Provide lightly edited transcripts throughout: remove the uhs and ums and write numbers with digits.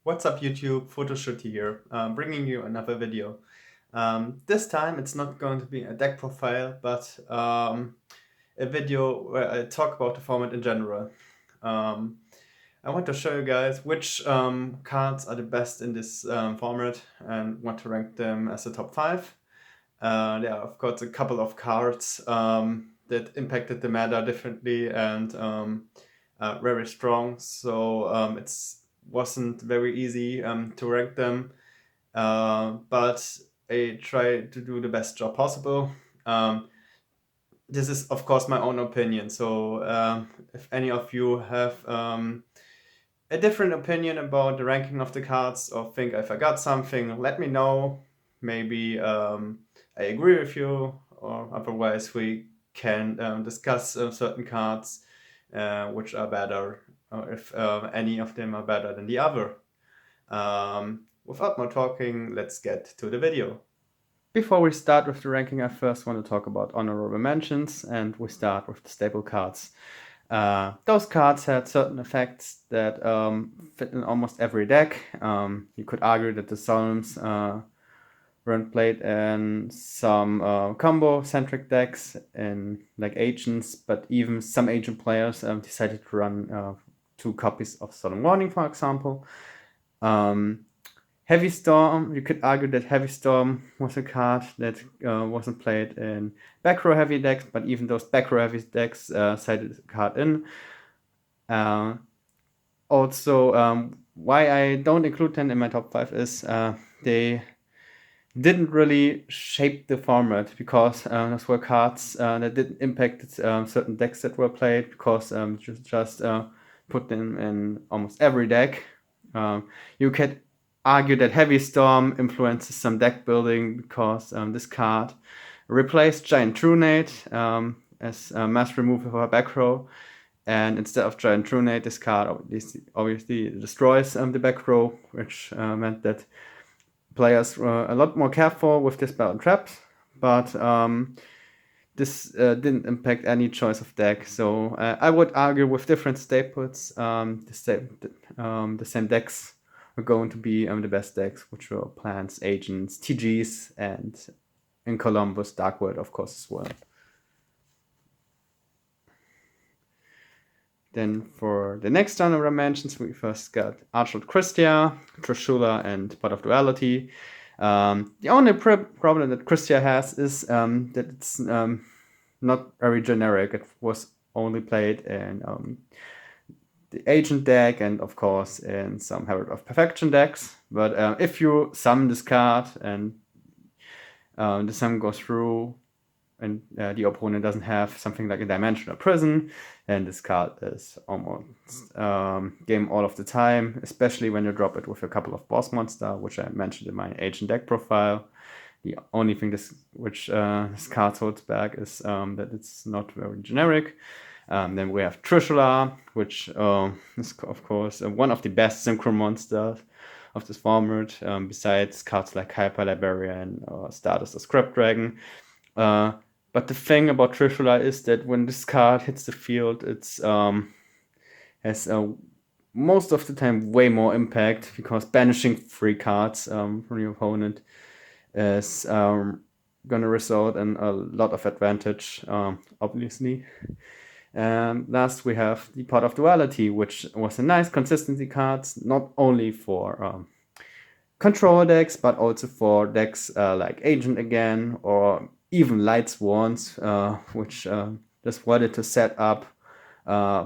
What's up YouTube, Photoshoot here, bringing you another video. This time it's not going to be a deck profile, but a video where I talk about the format in general. I want to show you guys which cards are the best in this format and want to rank them as a top 5. There are of course a couple of cards that impacted the meta differently and very strong, so it's wasn't very easy to rank them, but I try to do the best job possible. This is of course my own opinion, so if any of you have a different opinion about the ranking of the cards or think I forgot something, let me know. Maybe I agree with you, or otherwise we can discuss certain cards which are better, or if any of them are better than the other. Without more talking, let's get to the video. Before we start with the ranking, I first want to talk about honorable mentions, and we start with the staple cards. Those cards had certain effects that fit in almost every deck. You could argue that the Solemns weren't played in some combo-centric decks and like agents, but even some agent players decided to run 2 copies of Solemn Warning, for example. Heavy Storm, you could argue that Heavy Storm was a card that wasn't played in back row heavy decks, but even those back row heavy decks cited the card in. Also, why I don't include them in my top 5 is they didn't really shape the format, because those were cards that didn't impact certain decks that were played, because just put them in almost every deck. You could argue that Heavy Storm influences some deck building, because this card replaced Giant Trunade as mass removal for back row, and instead of Giant Trunade, this card obviously destroys the back row, which meant that players were a lot more careful with this battle traps, but this didn't impact any choice of deck. So I would argue with different staples, the same decks are going to be the best decks, which were plants, agents, TGs, and in Columbus, Dark World, of course, as well. Then for the next honorable mentions, we first got Archlord Christia, Trishula, and Pot of Duality. The only problem that Christia has is that it's not very generic. It was only played in the Agent deck and, of course, in some Herald of Perfection decks. But if you summon this card and the summon goes through, and the opponent doesn't have something like a Dimensional Prison, and this card is almost game all of the time, especially when you drop it with a couple of boss monster, which I mentioned in my agent deck profile. The only thing this card holds back is that it's not very generic. Then we have Trishula, which is of course one of the best synchro monsters of this format, besides cards like Hyper Librarian or Stardust or Scrap Dragon. But the thing about Trishula is that when this card hits the field, it's has most of the time way more impact, because banishing 3 cards from your opponent is gonna result in a lot of advantage, obviously. And last we have the Pot of Duality, which was a nice consistency card, not only for control decks, but also for decks like Agent again, or even Light Swans, which just wanted to set up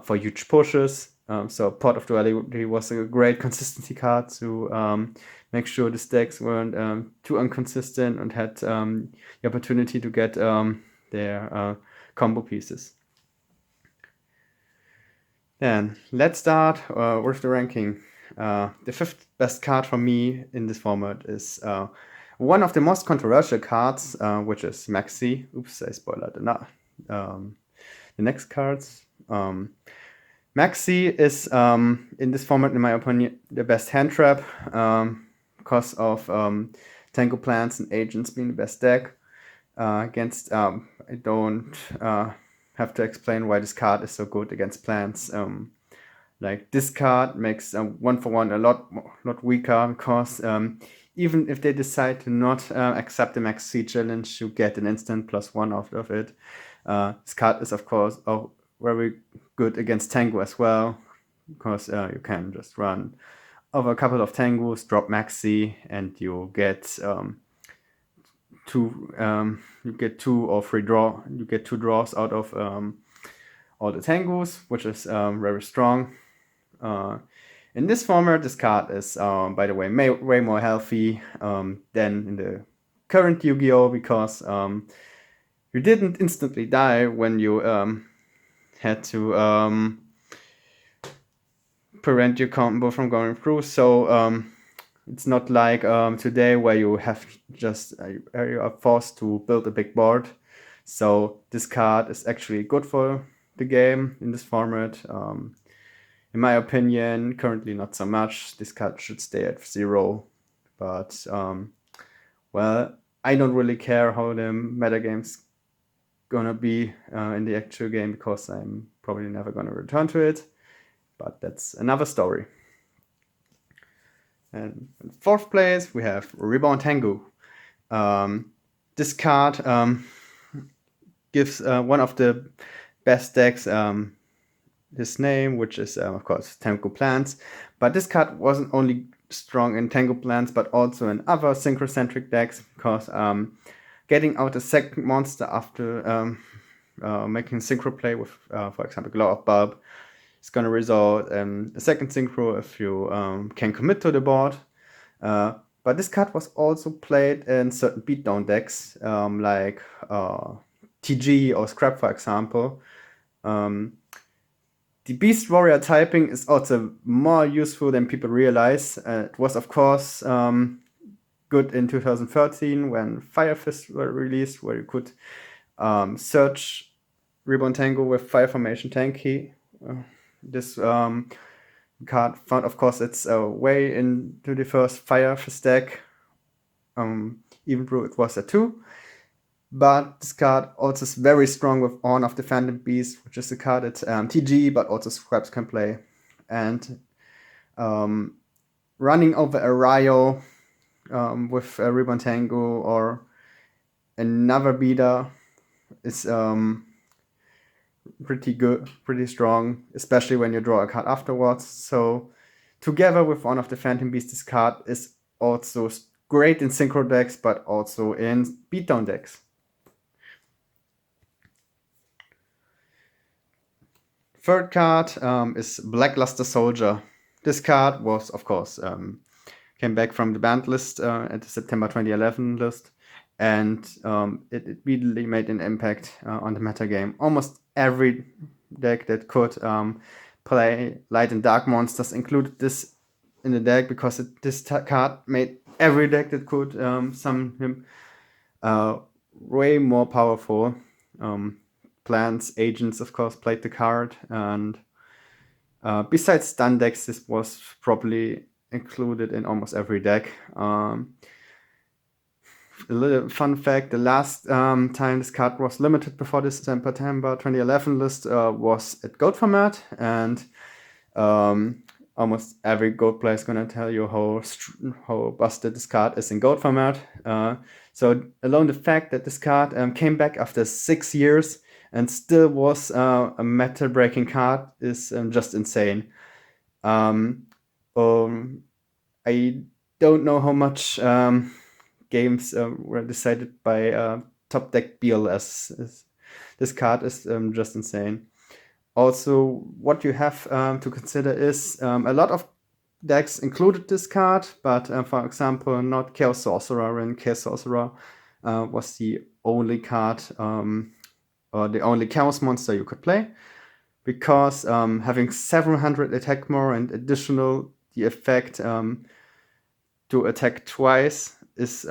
for huge pushes. So Pot of Duality was a great consistency card to make sure the decks weren't too inconsistent and had the opportunity to get their combo pieces. Then let's start with the ranking. The 5th best card for me in this format is one of the most controversial cards, which is Maxx. Oops, I spoiled the next cards. Maxx is in this format, in my opinion, the best hand trap, because of Tengu plants and agents being the best deck. Against, I don't have to explain why this card is so good against plants. Like this card makes 1-for-1 a lot weaker, because even if they decide to not accept the Maxx challenge, you get an instant +1 out of it. This card is of course very good against Tengu as well, because you can just run over a couple of Tengus, drop Maxi, and you get two or three draw. You get 2 draws out of all the Tengus, which is very strong. In this format, this card is, by the way, way more healthy than in the current Yu-Gi-Oh! Because you didn't instantly die when you had to prevent your combo from going through. So it's not like today, where you have just you are forced to build a big board. So this card is actually good for the game in this format. In my opinion, currently not so much. This card should stay at 0. But well, I don't really care how the metagame's gonna be in the actual game, because I'm probably never gonna return to it. But that's another story. And in 4th place, we have Reborn Tengu. This card gives one of the best decks his name, which is of course Tengu Plants. But this card wasn't only strong in Tengu Plants, but also in other synchrocentric decks, because getting out a second monster after making synchro play with, for example, Glow of Bulb, is going to result in a second synchro if you can commit to the board. But this card was also played in certain beatdown decks, like TG or Scrap, for example. The Beast Warrior typing is also more useful than people realize. It was, of course, good in 2013 when Fire Fist were released, where you could search Reborn Tengu with Fire Formation Tanky. This card found, of course, its way into the first Fire Fist deck, even though it was a 2. But this card also is very strong with Horn of the Phantom Beast, which is a card that TG, but also Scraps can play. And running over a Rai-Oh with a Reborn Tengu or another beater is pretty good, pretty strong, especially when you draw a card afterwards. So together with Horn of the Phantom Beast, this card is also great in synchro decks, but also in beatdown decks. 3rd card is Blackluster Soldier. This card was, of course, came back from the banned list at the September 2011 list, and it immediately made an impact on the metagame. Almost every deck that could play light and dark monsters included this in the deck, because this card made every deck that could summon him way more powerful. Plants, agents, of course, played the card, and besides stun decks, this was probably included in almost every deck. A little fun fact: the last time this card was limited before this September 2011 list was at Gold format, and almost every Gold player is gonna tell you how busted this card is in Gold format. So alone the fact that this card came back after 6 years and still was a meta-breaking card is just insane. I don't know how much games were decided by top deck BLS. This card is just insane. Also, what you have to consider is a lot of decks included this card, but for example, not Chaos Sorcerer, and Chaos Sorcerer was the only card or the only Chaos monster you could play, because having 700 attack more and additional the effect to attack twice is,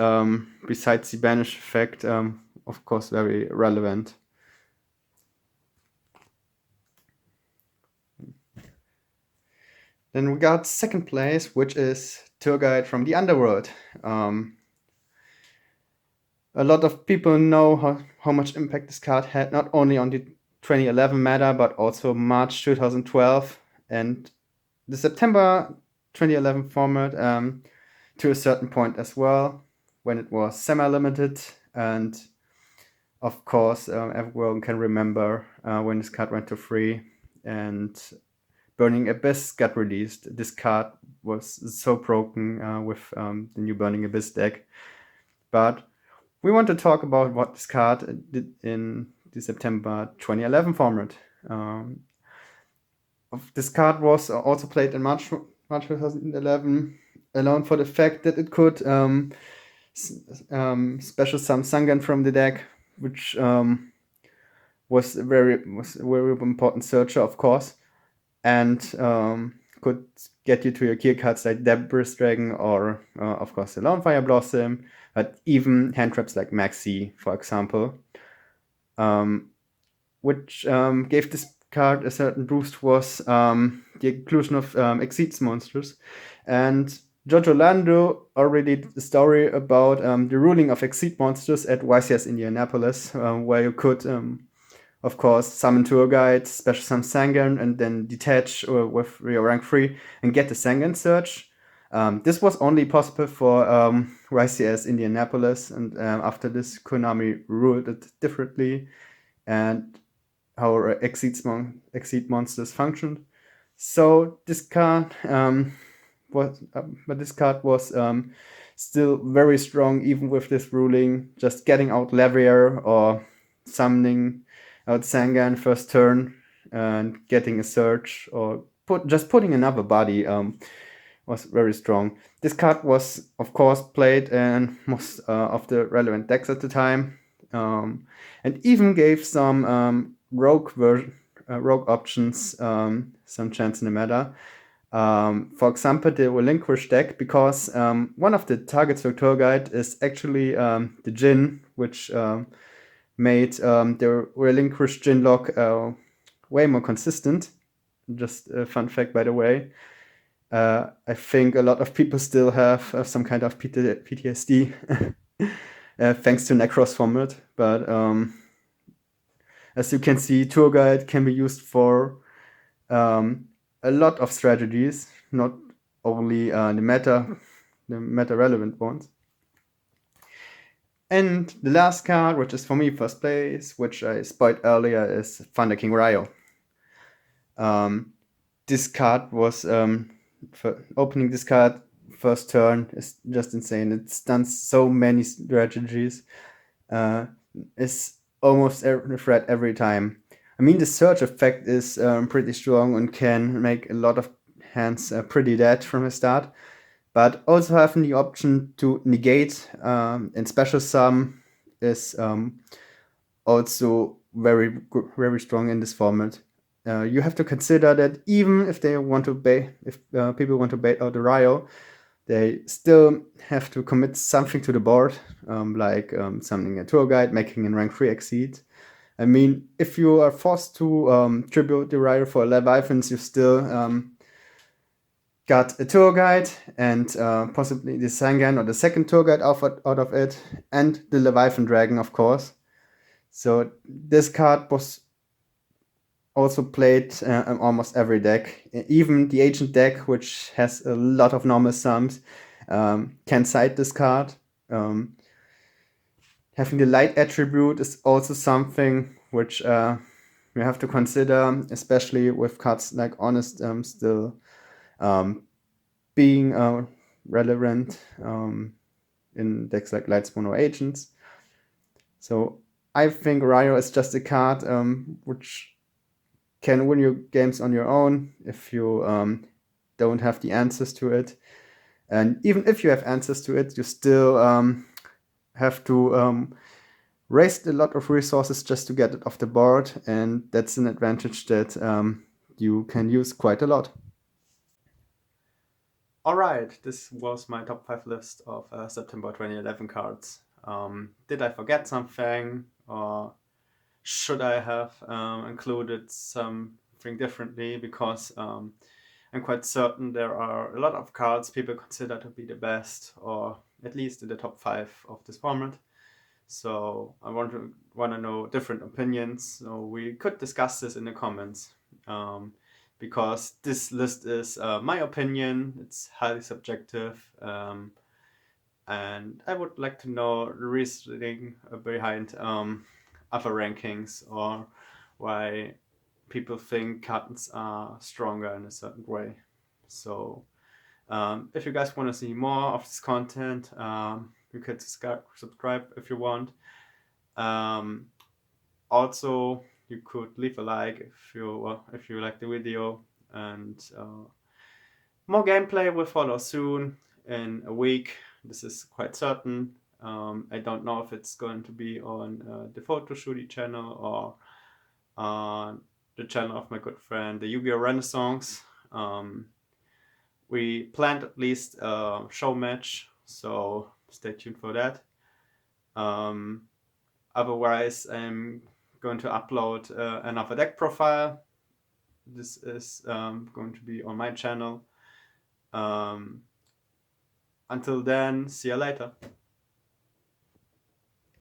besides the banish effect, of course, very relevant. Then we got 2nd place, which is Tour Guide from the Underworld. A lot of people know how much impact this card had, not only on the 2011 meta, but also March 2012 and the September 2011 format to a certain point as well, when it was semi-limited, and of course everyone can remember when this card went to free and Burning Abyss got released. This card was so broken with the new Burning Abyss deck, but we want to talk about what this card did in the September 2011 format. This card was also played in March 2011, alone for the fact that it could special summon Sangan from the deck, which was a very important searcher, of course, and could get you to your key cards like Debris Dragon or, of course, the Fire Blossom, but even hand traps like Maxx, for example, which gave this card a certain boost was the inclusion of Exceeds monsters. And Giorgio Lando already did a story about the ruling of Exceed monsters at YCS Indianapolis, where you could, of course, summon Tour Guide, special summon Sangan, and then detach with your rank 3 and get the Sangan search. This was only possible for YCS Indianapolis, and after this, Konami ruled it differently and how Exceed monsters functioned. So this card was still very strong even with this ruling. Just getting out Levier or summoning out Sangan first turn and getting a search or putting another body was very strong. This card was, of course, played in most of the relevant decks at the time, and even gave some rogue options some chance in the meta. For example, the Relinquish deck, because one of the targets for Tour Guide is actually the Jin, which made the Relinquish Jin lock way more consistent. Just a fun fact, by the way. I think a lot of people still have some kind of PTSD thanks to Necros format, but as you can see, Tour Guide can be used for a lot of strategies, not only the meta relevant ones. And the last card, which is for me first place, which I spoiled earlier, is Thunderking Rai-Oh. This card was for opening this card first turn is just insane. It's done so many strategies. It's almost every threat every time. I mean, the search effect is pretty strong and can make a lot of hands pretty dead from the start. But also having the option to negate in special sum is also very strong in this format. You have to consider that even if people want to bait out the Rai-Oh, they still have to commit something to the board, like summoning a Tour Guide, making a rank 3 Exceed. I mean, if you are forced to tribute the Rai-Oh for Leviathans, you still got a Tour Guide and possibly the Sangan or the second Tour Guide out of it, and the Leviathan Dragon, of course. So this card was also played in almost every deck. Even the Agent deck, which has a lot of normal sums, can side this card. Having the light attribute is also something which you have to consider, especially with cards like Honest still being relevant in decks like Lightspawn or Agents. So I think Rai-Oh is just a card which can win your games on your own if you don't have the answers to it. And even if you have answers to it, you still have to waste a lot of resources just to get it off the board. And that's an advantage that you can use quite a lot. Alright, this was my top 5 list of September 2011 cards. Did I forget something? Or should I have included something differently? Because I'm quite certain there are a lot of cards people consider to be the best, or at least in the top 5 of this format. So I want to know different opinions. So we could discuss this in the comments. because this list is my opinion. It's highly subjective, and I would like to know the reasoning behind other rankings, or why people think cartons are stronger in a certain way. So if you guys want to see more of this content, you can subscribe if you want. Also, you could leave a like if you like the video, and more gameplay will follow soon in a week. This is quite certain. I don't know if it's going to be on the Photo Shooty channel or on the channel of my good friend, the Yu-Gi-Oh! Renaissance. We planned at least a show match, so stay tuned for that. Otherwise, I'm going to upload another deck profile. This is going to be on my channel. Until then, see you later.